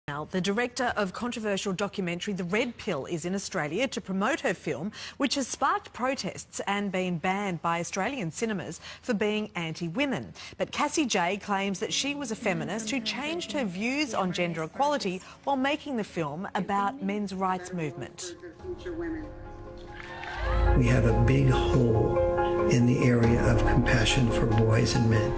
Now, the director of controversial documentary The Red Pill is in Australia to promote her film, which has sparked protests and been banned by Australian cinemas for being anti-women. But Cassie Jaye claims that she was a feminist who changed her views on gender equality while making the film about men's rights movement. We have a big hole in the area of compassion for boys and men.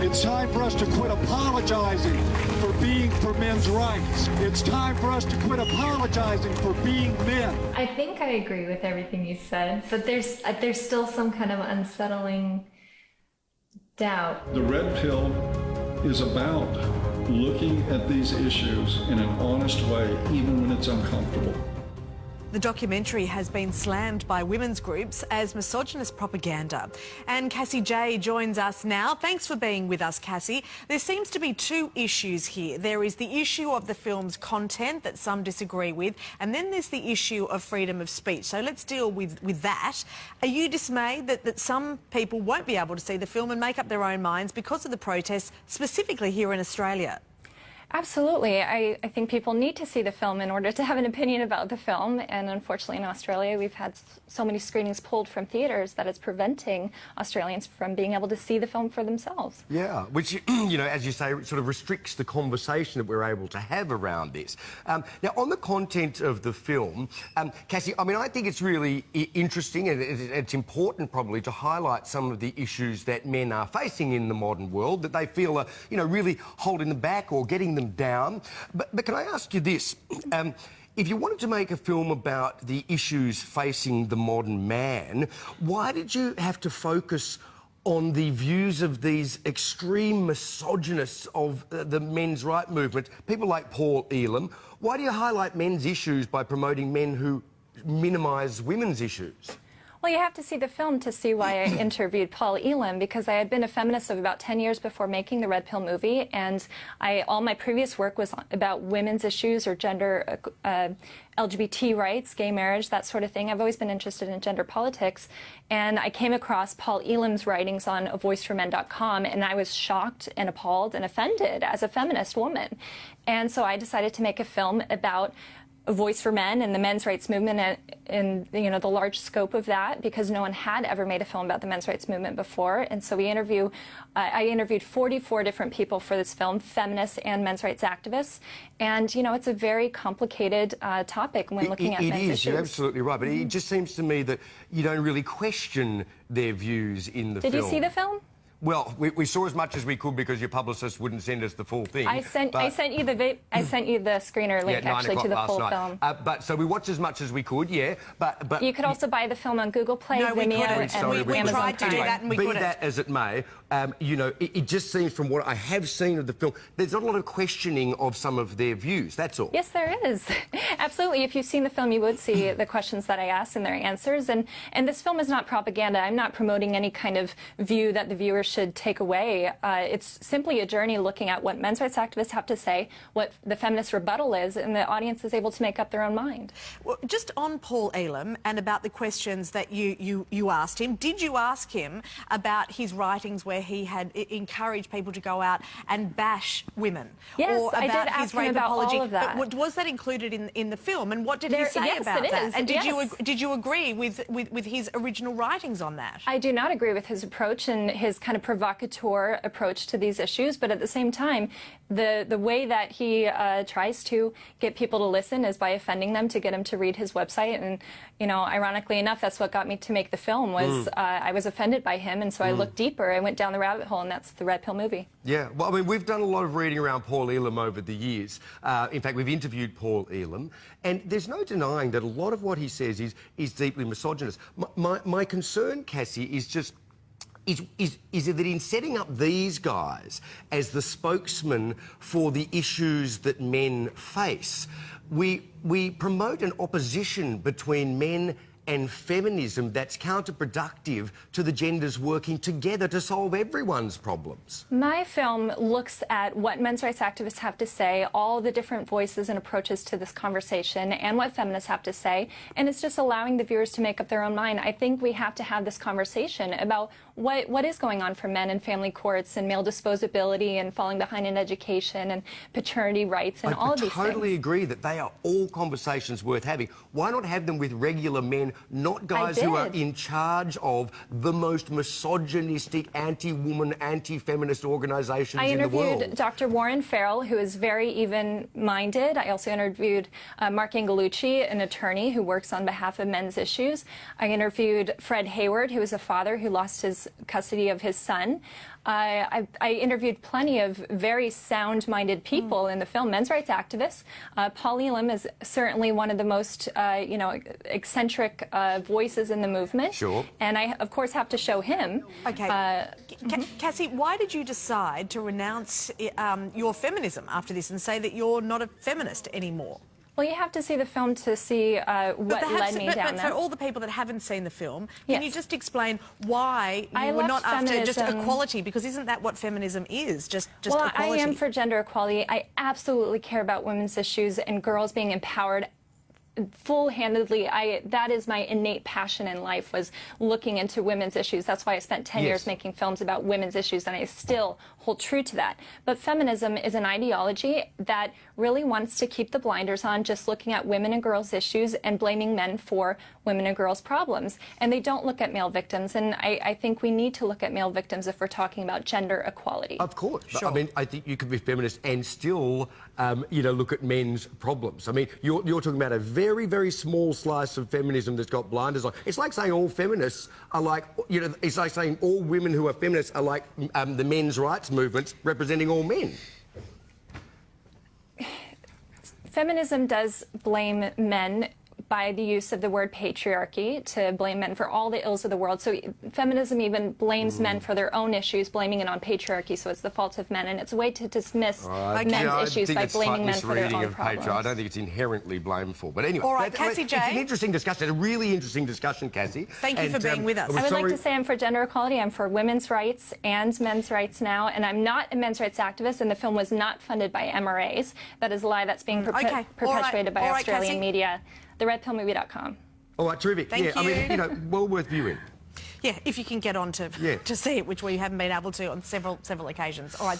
It's time for us to quit apologizing for being for men's rights. It's time for us to quit apologizing for being men. I think I agree with everything you said, but there's still some kind of unsettling doubt. The Red Pill is about looking at these issues in an honest way, even when it's uncomfortable. The documentary has been slammed by women's groups as misogynist propaganda. And Cassie Jaye joins us now. Thanks for being with us, Cassie. There seems to be two issues here. There is the issue of the film's content that some disagree with, and then there's the issue of freedom of speech. So let's deal with that. Are you dismayed that some people won't be able to see the film and make up their own minds because of the protests, specifically here in Australia? Absolutely. I think people need to see the film in order to have an opinion about the film. And unfortunately in Australia, we've had so many screenings pulled from theatres that it's preventing Australians from being able to see the film for themselves. Yeah, which, you know, as you say, sort of restricts the conversation that we're able to have around this. Now, on the content of the film, Cassie, I mean, I think it's really interesting and it's important probably to highlight some of the issues that men are facing in the modern world that they feel are, you know, really holding them back or getting them down. But can I ask you this? If you wanted to make a film about the issues facing the modern man, why did you have to focus on the views of these extreme misogynists of the men's rights movement, people like Paul Elam? Why do you highlight men's issues by promoting men who minimise women's issues? Well, you have to see the film to see why I interviewed Paul Elam, because I had been a feminist of about 10 years before making the Red Pill movie, and all my previous work was about women's issues or gender, LGBT rights, gay marriage, that sort of thing. I've always been interested in gender politics, and I came across Paul Elam's writings on avoiceformen.com, and I was shocked and appalled and offended as a feminist woman. And so I decided to make a film about A Voice for Men and the men's rights movement and you know, the large scope of that, because no one had ever made a film about the men's rights movement before. And so I interviewed 44 different people for this film, feminists and men's rights activists. And, you know, it's a very complicated topic when looking at men's issues. It is, you're absolutely right. But it just seems to me that you don't really question their views in the film. Did you see the film? Well, we saw as much as we could because your publicist wouldn't send us the full thing. I sent you the screener link actually to the full film. So we watched as much as we could, yeah. But you could also buy the film on Google Play, no, Vimeo, and we tried to do that and we couldn't. Be that as it may, you know, it just seems from what I have seen of the film, there's not a lot of questioning of some of their views. That's all. Yes, there is. Absolutely. If you've seen the film, you would see the questions that I asked and their answers. And this film is not propaganda. I'm not promoting any kind of view that the viewer should take away. It's simply a journey looking at what men's rights activists have to say, what the feminist rebuttal is, and the audience is able to make up their own mind. Well, just on Paul Elam and about the questions that you asked him, did you ask him about his writings where he had encouraged people to go out and bash women? Yes, or about I did ask his him rape about apology? all of that. But was that included in the film? And what did he say yes, about it that? is. And Yes. did you agree with his original writings on that? I do not agree with his approach and his kind of provocateur approach to these issues, but at the same time, the way that he tries to get people to listen is by offending them to get them to read his website. And, you know, ironically enough, that's what got me to make the film, was I was offended by him, and so I looked deeper. I went down the rabbit hole, and that's the Red Pill movie. Yeah, well, I mean, we've done a lot of reading around Paul Elam over the years. In fact, we've interviewed Paul Elam, and there's no denying that a lot of what he says is deeply misogynist. My concern, Cassie, is just is that in setting up these guys as the spokesman for the issues that men face, we promote an opposition between men and feminism that's counterproductive to the genders working together to solve everyone's problems. My film looks at what men's rights activists have to say, all the different voices and approaches to this conversation, and what feminists have to say, and it's just allowing the viewers to make up their own mind. I think we have to have this conversation about what is going on for men in family courts and male disposability and falling behind in education and paternity rights and all of these things. I totally agree that they are all conversations worth having. Why not have them with regular men, not guys who are in charge of the most misogynistic, anti-woman, anti-feminist organisations in the world? I interviewed Dr. Warren Farrell, who is very even-minded. I also interviewed Mark Angelucci, an attorney who works on behalf of men's issues. I interviewed Fred Hayward, who is a father who lost his custody of his son. I interviewed plenty of very sound-minded people in the film, men's rights activists. Paul Elam is certainly one of the most, eccentric voices in the movement. Sure. And I, of course, have to show him. Okay. Cassie, why did you decide to renounce your feminism after this and say that you're not a feminist anymore? Well, you have to see the film to see what led me down there. For all the people that haven't seen the film, can Yes. you just explain why you were not after just equality? Because isn't that what feminism is? Just well, equality. I am for gender equality. I absolutely care about women's issues and girls being empowered full-handedly. That is my innate passion in life, was looking into women's issues. That's why I spent 10 years making films about women's issues, and I still hold true to that. But feminism is an ideology that really wants to keep the blinders on, just looking at women and girls' issues and blaming men for women and girls' problems. And they don't look at male victims, and I think we need to look at male victims if we're talking about gender equality. Of course. Sure. I mean, I think you could be feminist and still, look at men's problems. I mean, you're talking about a very, very small slice of feminism that's got blinders on. It's like saying all feminists are like, it's like saying all women who are feminists are like the men's rights movement representing all men. Feminism does blame men by the use of the word patriarchy to blame men for all the ills of the world. So feminism even blames men for their own issues, blaming it on patriarchy, so it's the fault of men. And it's a way to dismiss men's issues by blaming men for their own problems. I don't think it's inherently blameful. But anyway, all right, Cassie J. It's an interesting discussion, a really interesting discussion, Cassie. Thank you for being with us. I would like to say I'm for gender equality. I'm for women's rights and men's rights now. And I'm not a men's rights activist, and the film was not funded by MRAs. That is a lie that's being perpetuated by Australian media. TheRedPillMovie.com. All right, terrific. Thank you. I mean, well worth viewing. Yeah, if you can get on to see it, which we haven't been able to on several occasions. All right.